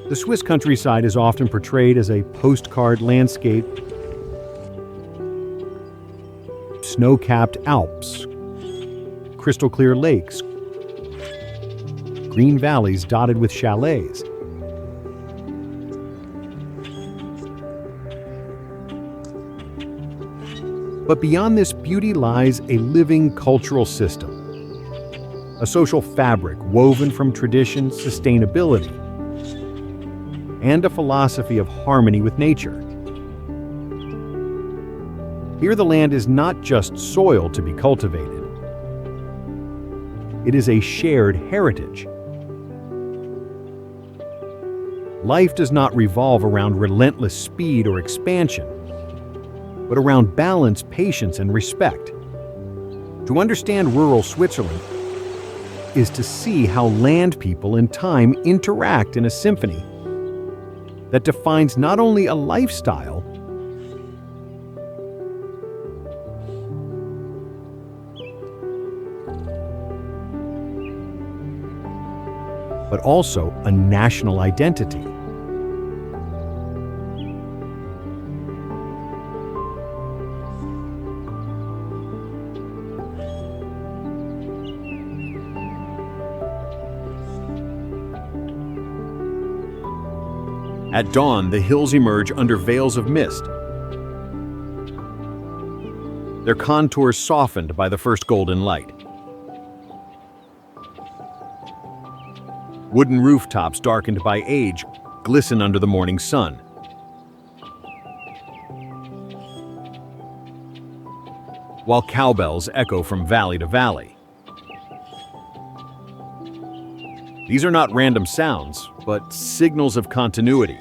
The Swiss countryside is often portrayed as a postcard landscape. Snow-capped Alps, crystal-clear lakes, green valleys dotted with chalets. But beyond this beauty lies a living cultural system, a social fabric woven from tradition, sustainability, and a philosophy of harmony with nature. Here the land is not just soil to be cultivated. It is a shared heritage. Life does not revolve around relentless speed or expansion, but around balance, patience, and respect. To understand rural Switzerland is to see how land people and time interact in a symphony that defines not only a lifestyle, but also a national identity. At dawn, the hills emerge under veils of mist, their contours softened by the first golden light. Wooden rooftops darkened by age glisten under the morning sun. While cowbells echo from valley to valley. These are not random sounds, but signals of continuity.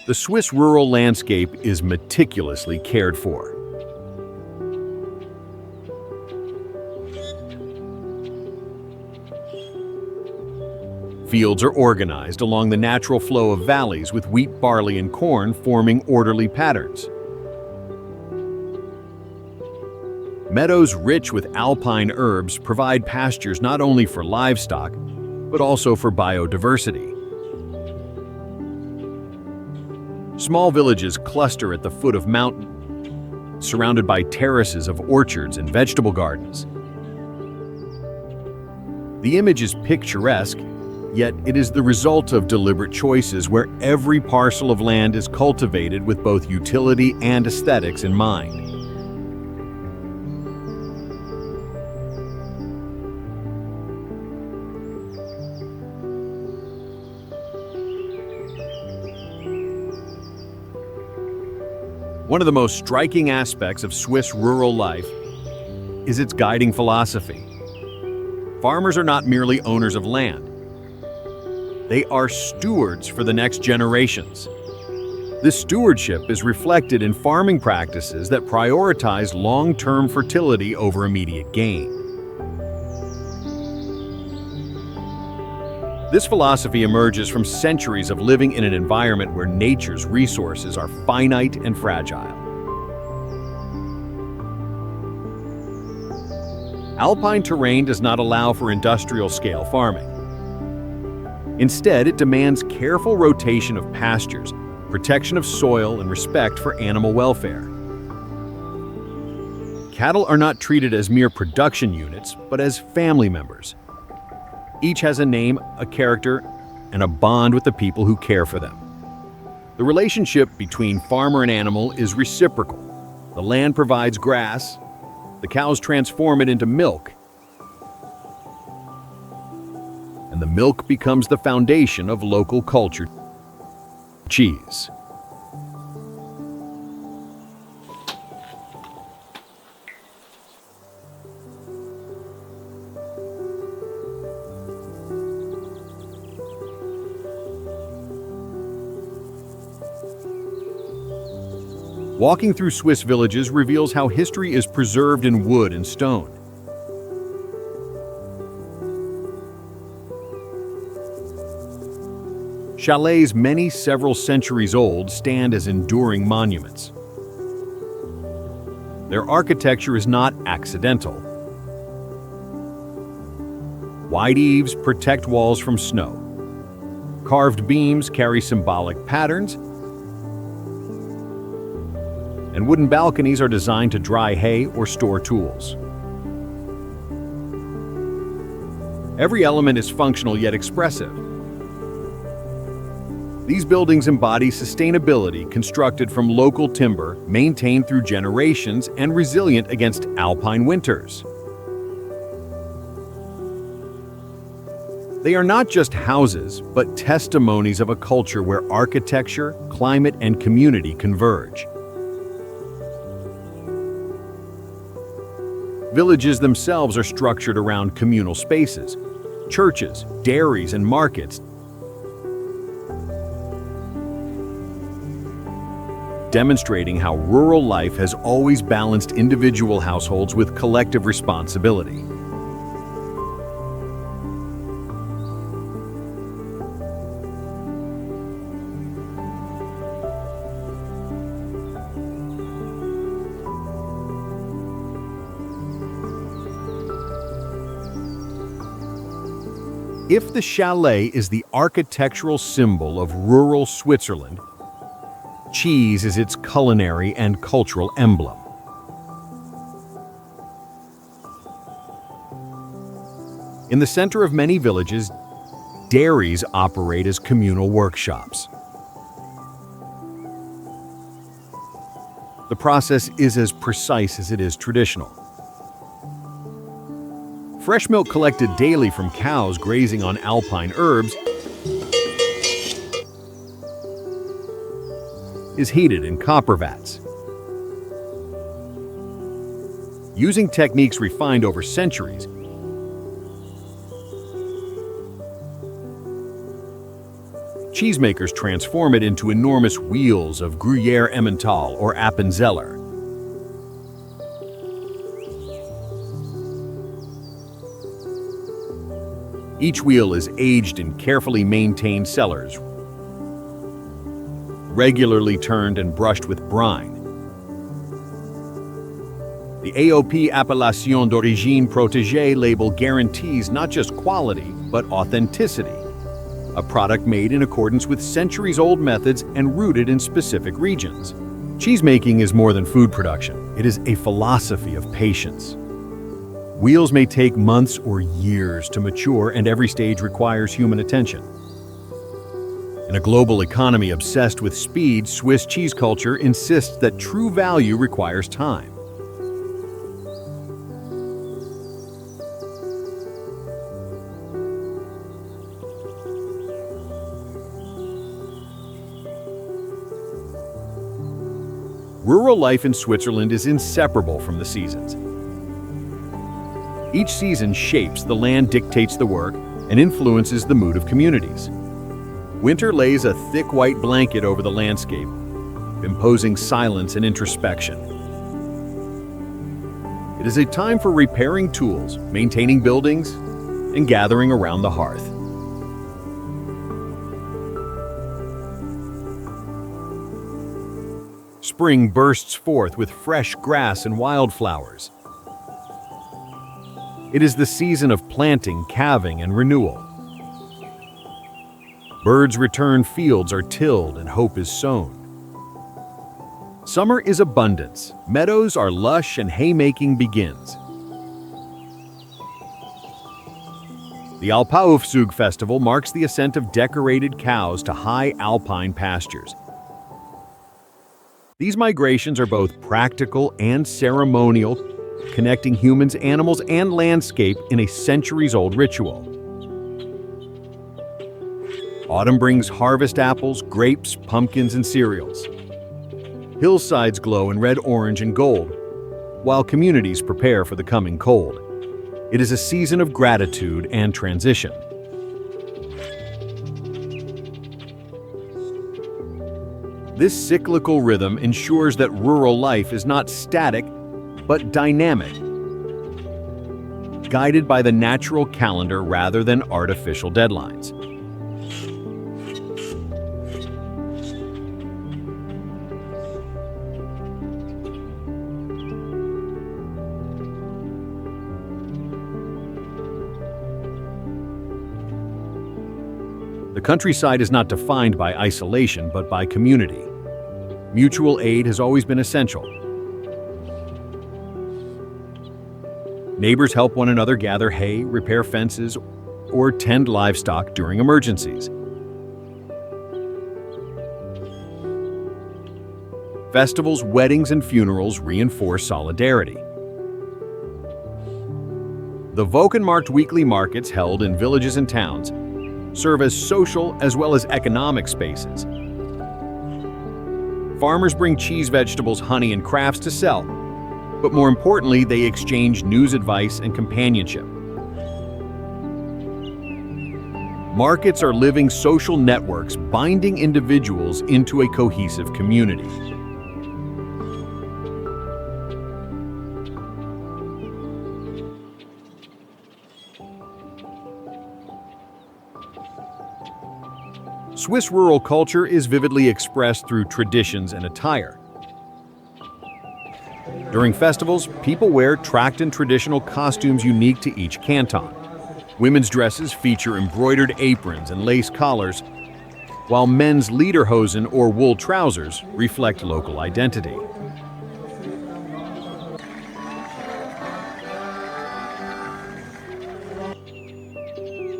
The Swiss rural landscape is meticulously cared for. Fields are organized along the natural flow of valleys with wheat, barley, and corn forming orderly patterns. Meadows rich with alpine herbs provide pastures not only for livestock, but also for biodiversity. Small villages cluster at the foot of mountains, surrounded by terraces of orchards and vegetable gardens. The image is picturesque, yet it is the result of deliberate choices where every parcel of land is cultivated with both utility and aesthetics in mind. One of the most striking aspects of Swiss rural life is its guiding philosophy. Farmers are not merely owners of land. They are stewards for the next generations. This stewardship is reflected in farming practices that prioritize long-term fertility over immediate gain. This philosophy emerges from centuries of living in an environment where nature's resources are finite and fragile. Alpine terrain does not allow for industrial-scale farming. Instead, it demands careful rotation of pastures, protection of soil, and respect for animal welfare. Cattle are not treated as mere production units, but as family members. Each has a name, a character, and a bond with the people who care for them. The relationship between farmer and animal is reciprocal. The land provides grass, the cows transform it into milk, and the milk becomes the foundation of local culture. Cheese. Walking through Swiss villages reveals how history is preserved in wood and stone. Chalets, many several centuries old, stand as enduring monuments. Their architecture is not accidental. Wide eaves protect walls from snow. Carved beams carry symbolic patterns, and wooden balconies are designed to dry hay or store tools. Every element is functional yet expressive. These buildings embody sustainability constructed from local timber, maintained through generations, and resilient against alpine winters. They are not just houses, but testimonies of a culture where architecture, climate, and community converge. Villages themselves are structured around communal spaces, churches, dairies, and markets, demonstrating how rural life has always balanced individual households with collective responsibility. If the chalet is the architectural symbol of rural Switzerland, cheese is its culinary and cultural emblem. In the center of many villages, dairies operate as communal workshops. The process is as precise as it is traditional. Fresh milk collected daily from cows grazing on alpine herbs is heated in copper vats. Using techniques refined over centuries, cheesemakers transform it into enormous wheels of Gruyère Emmental or Appenzeller. Each wheel is aged in carefully maintained cellars, regularly turned and brushed with brine. The AOP Appellation d'Origine Protégée label guarantees not just quality, but authenticity, a product made in accordance with centuries-old methods and rooted in specific regions. Cheesemaking is more than food production. It is a philosophy of patience. Wheels may take months or years to mature, and every stage requires human attention. In a global economy obsessed with speed, Swiss cheese culture insists that true value requires time. Rural life in Switzerland is inseparable from the seasons. Each season shapes the land, dictates the work, and influences the mood of communities. Winter lays a thick white blanket over the landscape, imposing silence and introspection. It is a time for repairing tools, maintaining buildings, and gathering around the hearth. Spring bursts forth with fresh grass and wildflowers. It is the season of planting, calving, and renewal. Birds return, fields are tilled, and hope is sown. Summer is abundance, meadows are lush, and haymaking begins. The Alpaufzug festival marks the ascent of decorated cows to high alpine pastures. These migrations are both practical and ceremonial, connecting humans, animals, and landscape in a centuries-old ritual. Autumn brings harvest apples, grapes, pumpkins, and cereals. Hillsides glow in red, orange, and gold, while communities prepare for the coming cold. It is a season of gratitude and transition. This cyclical rhythm ensures that rural life is not static, but dynamic, guided by the natural calendar rather than artificial deadlines. The countryside is not defined by isolation, but by community. Mutual aid has always been essential. Neighbors help one another gather hay, repair fences, or tend livestock during emergencies. Festivals, weddings, and funerals reinforce solidarity. The Wochenmarkt weekly markets held in villages and towns serve as social as well as economic spaces. Farmers bring cheese, vegetables, honey, and crafts to sell, but more importantly, they exchange news, advice, and companionship. Markets are living social networks binding individuals into a cohesive community. Swiss rural culture is vividly expressed through traditions and attire. During festivals, people wear tracked and traditional costumes unique to each canton. Women's dresses feature embroidered aprons and lace collars, while men's lederhosen or wool trousers reflect local identity.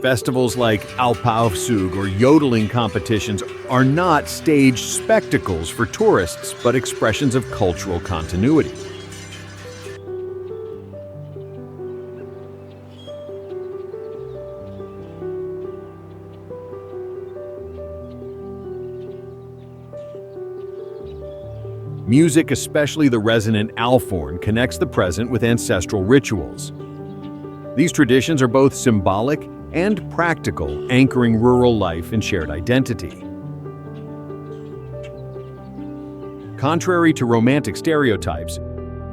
Festivals like Alpaufzug or yodeling competitions are not staged spectacles for tourists, but expressions of cultural continuity. Music, especially the resonant alphorn, connects the present with ancestral rituals. These traditions are both symbolic and practical, anchoring rural life and shared identity. Contrary to romantic stereotypes,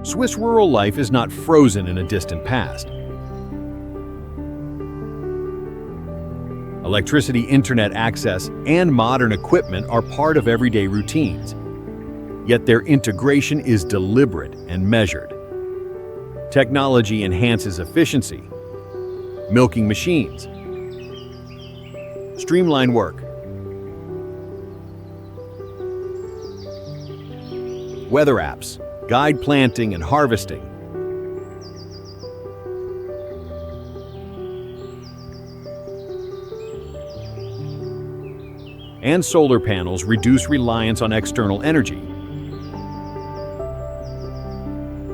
Swiss rural life is not frozen in a distant past. Electricity, internet access, and modern equipment are part of everyday routines, yet their integration is deliberate and measured. Technology enhances efficiency, milking machines, streamline work, weather apps, guide planting and harvesting, and solar panels reduce reliance on external energy.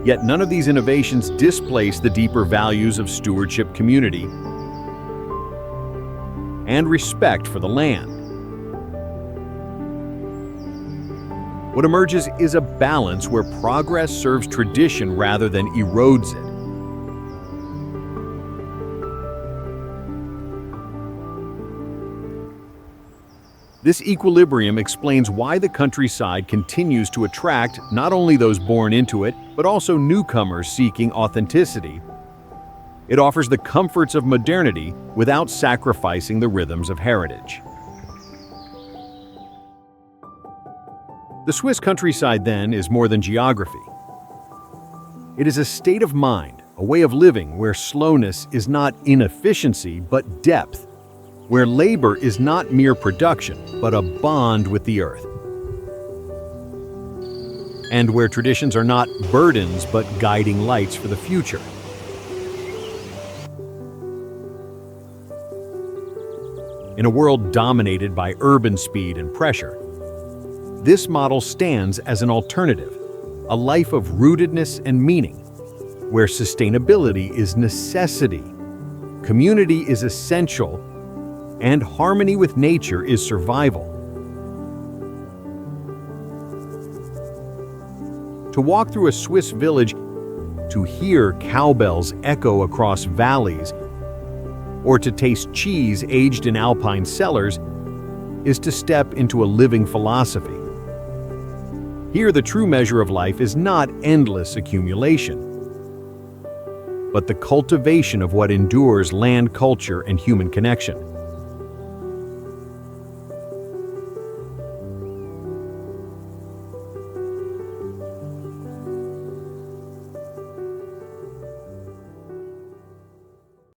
Yet none of these innovations displace the deeper values of stewardship, community, and respect for the land. What emerges is a balance where progress serves tradition rather than erodes it. This equilibrium explains why the countryside continues to attract not only those born into it, but also newcomers seeking authenticity. It offers the comforts of modernity without sacrificing the rhythms of heritage. The Swiss countryside, then, is more than geography. It is a state of mind, a way of living where slowness is not inefficiency, but depth, where labor is not mere production, but a bond with the earth, and where traditions are not burdens, but guiding lights for the future. In a world dominated by urban speed and pressure, this model stands as an alternative, a life of rootedness and meaning, where sustainability is necessity, community is essential, and harmony with nature is survival. To walk through a Swiss village, to hear cowbells echo across valleys, or to taste cheese aged in alpine cellars, is to step into a living philosophy. Here, the true measure of life is not endless accumulation, but the cultivation of what endures: land, culture, and human connection.